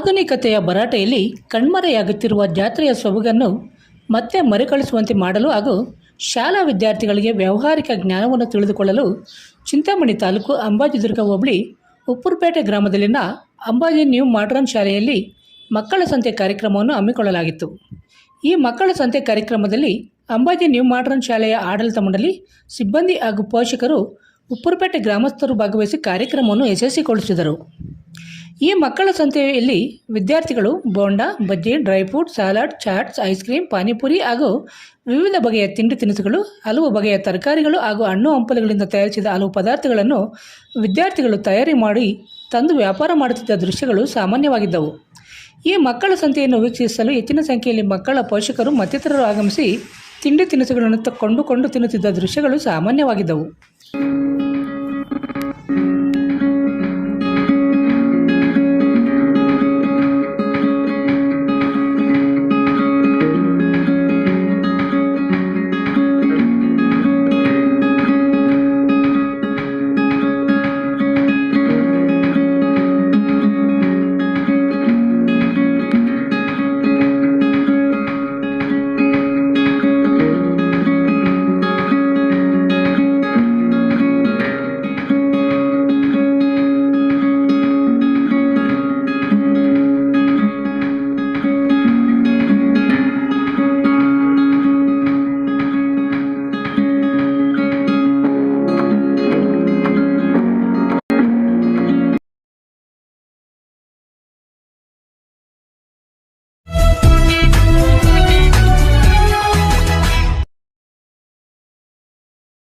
ಆಧುನಿಕತೆಯ ಭರಾಟೆಯಲ್ಲಿ ಕಣ್ಮರೆಯಾಗುತ್ತಿರುವ ಜಾತ್ರೆಯ ಸೊಬಗನ್ನು ಮತ್ತೆ ಮರುಕಳಿಸುವಂತೆ ಮಾಡಲು ಹಾಗೂ ಶಾಲಾ ವಿದ್ಯಾರ್ಥಿಗಳಿಗೆ ವ್ಯಾವಹಾರಿಕ ಜ್ಞಾನವನ್ನು ತಿಳಿದುಕೊಳ್ಳಲು ಚಿಂತಾಮಣಿ ತಾಲೂಕು ಅಂಬಾಜಿದುರ್ಗ ಹೋಬಳಿ ಉಪ್ಪುರಪೇಟೆ ಗ್ರಾಮದಲ್ಲಿನ ಅಂಬಾಜಿ ನ್ಯೂ ಮಾಡ್ರನ್ ಶಾಲೆಯಲ್ಲಿ ಮಕ್ಕಳ ಸಂತೆ ಕಾರ್ಯಕ್ರಮವನ್ನು ಹಮ್ಮಿಕೊಳ್ಳಲಾಗಿತ್ತು. ಈ ಮಕ್ಕಳ ಸಂತೆ ಕಾರ್ಯಕ್ರಮದಲ್ಲಿ ಅಂಬಾಜಿ ನ್ಯೂ ಮಾಡ್ರನ್ ಶಾಲೆಯ ಆಡಳಿತ ಮಂಡಳಿ, ಸಿಬ್ಬಂದಿ ಹಾಗೂ ಪೋಷಕರು, ಉಪ್ಪುರಪೇಟೆ ಗ್ರಾಮಸ್ಥರು ಭಾಗವಹಿಸಿ ಕಾರ್ಯಕ್ರಮವನ್ನು ಯಶಸ್ವಿಗೊಳಿಸಿದರು. ಈ ಮಕ್ಕಳ ಸಂತೆಯಲ್ಲಿ ವಿದ್ಯಾರ್ಥಿಗಳು bonda, bajji, dry fruit, salad, chaats, ice cream, panipuri ಹಾಗೂ ವಿವಿಧ ಬಗೆಯ ತಿಂಡಿ ತಿನಿಸುಗಳು, ಹಲವು ಬಗೆಯ ತರಕಾರಿಗಳು ಹಾಗೂ ಹಣ್ಣು ಹಂಪಲುಗಳಿಂದ ತಯಾರಿಸಿದ ಹಲವು ಪದಾರ್ಥಗಳನ್ನು ವಿದ್ಯಾರ್ಥಿಗಳು ತಯಾರಿ ಮಾಡಿ ತಂದು ವ್ಯಾಪಾರ ಮಾಡುತ್ತಿದ್ದ ದೃಶ್ಯಗಳು ಸಾಮಾನ್ಯವಾಗಿದ್ದವು. ಈ ಮಕ್ಕಳ ಸಂತೆಯನ್ನು ವೀಕ್ಷಿಸಲು ಹೆಚ್ಚಿನ ಸಂಖ್ಯೆಯಲ್ಲಿ ಮಕ್ಕಳ ಪೋಷಕರು ಮತ್ತಿತರರು ಆಗಮಿಸಿ ತಿಂಡಿ ತಿನಿಸುಗಳನ್ನು ಕೊಂಡುಕೊಂಡು ತಿನ್ನುತ್ತಿದ್ದ ದೃಶ್ಯಗಳು ಸಾಮಾನ್ಯವಾಗಿದ್ದವು.